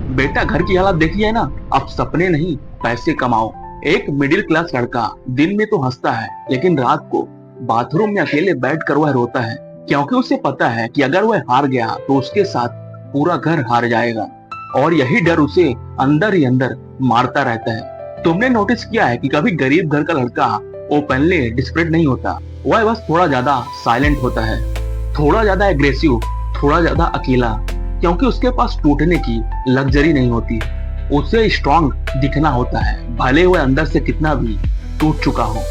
बेटा घर की हालत देखी है ना, अब सपने नहीं पैसे कमाओ। एक मिडिल क्लास लड़का दिन में तो हंसता है लेकिन रात को बाथरूम में अकेले बैठकर वह रोता है, क्योंकि उसे पता है कि अगर वह हार गया तो उसके साथ पूरा घर हार जाएगा। और यही डर उसे अंदर ही अंदर मारता रहता है। तुमने नोटिस किया है कि कभी गरीब घर का लड़का ओपनली डिस्परेट नहीं होता, वह बस थोड़ा ज्यादा साइलेंट होता है, थोड़ा ज्यादा एग्रेसिव, थोड़ा ज्यादा अकेला, क्योंकि उसके पास टूटने की लग्जरी नहीं होती। उसे स्ट्रांग दिखना होता है, भले वह अंदर से कितना भी टूट चुका हो।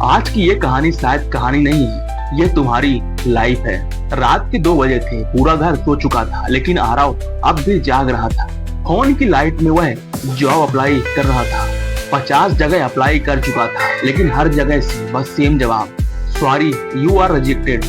आज की ये कहानी शायद कहानी नहीं है, ये तुम्हारी लाइफ है। रात के 2 बजे थे, पूरा घर सो चुका था, लेकिन आरव अब भी जाग रहा था। फोन की लाइट में वह जॉब अप्लाई कर रहा था। 50 जगह अप्लाई कर चुका था, लेकिन हर जगह से बस सेम जवाब, सॉरी यू आर रिजेक्टेड।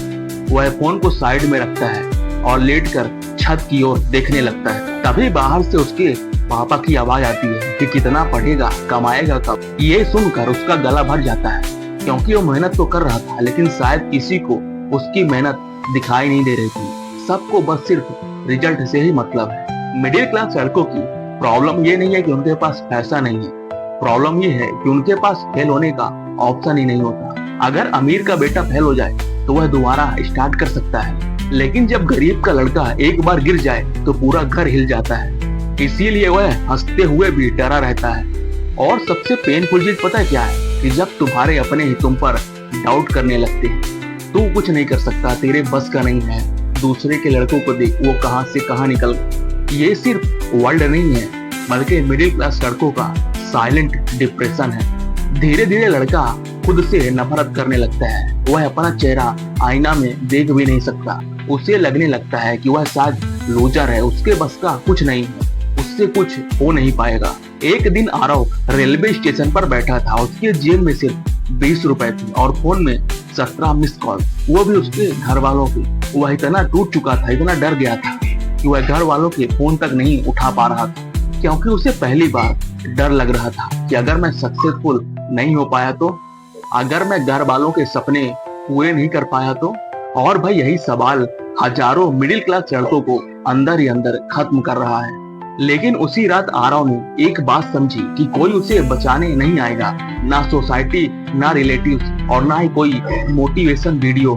वह फोन को साइड में रखता है और लेटकर छत की ओर देखने लगता है। तभी बाहर से उसके पापा की आवाज आती है कि कितना पढ़ेगा, कमाएगा कब। ये सुनकर उसका गला भर जाता है, क्योंकि वो मेहनत तो कर रहा था, लेकिन शायद किसी को उसकी मेहनत दिखाई नहीं दे रही थी। सबको बस सिर्फ रिजल्ट से ही मतलब है। मिडिल क्लास लड़कों की प्रॉब्लम ये नहीं है कि उनके पास पैसा नहीं है, प्रॉब्लम ये है कि उनके पास फेल होने का ऑप्शन ही नहीं होता। अगर अमीर का बेटा फेल हो जाए तो वह दोबारा स्टार्ट कर सकता है, लेकिन जब गरीब का लड़का एक बार गिर जाए तो पूरा घर हिल जाता है। इसीलिए वह हंसते हुए भी डरा रहता है। और सबसे पेनफुल चीज पता है क्या है, कि जब तुम्हारे अपने ही तुम पर डाउट करने लगते हैं। तू कुछ नहीं कर सकता, तेरे बस का नहीं है, दूसरे के लड़कों को देख वो कहां से कहां निकल गए। ये सिर्फ वर्ल्ड नहीं है, बल्कि मिडिल क्लास लड़कों का साइलेंट डिप्रेशन है। धीरे धीरे लड़का खुद से नफरत करने लगता है। वह अपना चेहरा आईना में देख भी नहीं सकता। उसे लगने लगता है कि वह शायद लूजर है, उसके बस का कुछ नहीं है, उससे कुछ हो नहीं पाएगा। एक दिन आरव रेलवे स्टेशन पर बैठा था। उसके जेब में सिर्फ 20 रुपए थे और फोन में 17 मिस कॉल, वो भी उसके घर वालों की। वह इतना टूट चुका था, इतना डर गया था कि वह घर वालों के फोन तक नहीं उठा पा रहा था, क्योंकि उसे पहली बार डर लग रहा था कि अगर मैं सक्सेसफुल नहीं हो पाया तो, अगर मैं घर वालों के सपने पूरे नहीं कर पाया तो। और भाई यही सवाल हजारों मिडिल क्लास लड़कों को अंदर ही अंदर खत्म कर रहा है। लेकिन उसी रात आरव ने एक बात समझी कि कोई उसे बचाने नहीं आएगा, ना सोसाइटी, ना रिलेटिव्स और ना ही कोई मोटिवेशन वीडियो।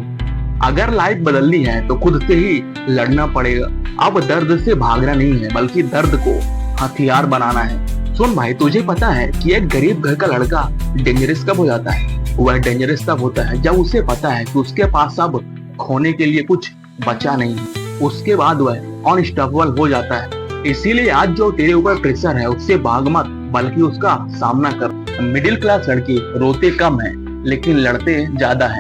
अगर लाइफ बदलनी है तो खुद से ही लड़ना पड़ेगा। अब दर्द से भागना नहीं है, बल्कि दर्द को हथियार बनाना है। सुन भाई, तुझे पता है कि एक गरीब घर का लड़का डेंजरस कब हो जाता है? वह डेंजरस तब होता है जब उसे पता है कि उसके पास अब खोने के लिए कुछ बचा नहीं है। उसके बाद वह अनस्टॉपेबल हो जाता है। इसीलिए आज जो तेरे ऊपर प्रेशर है उससे भाग मत, बल्कि उसका सामना कर। मिडिल क्लास लड़के रोते कम है, लेकिन लड़ते ज्यादा है।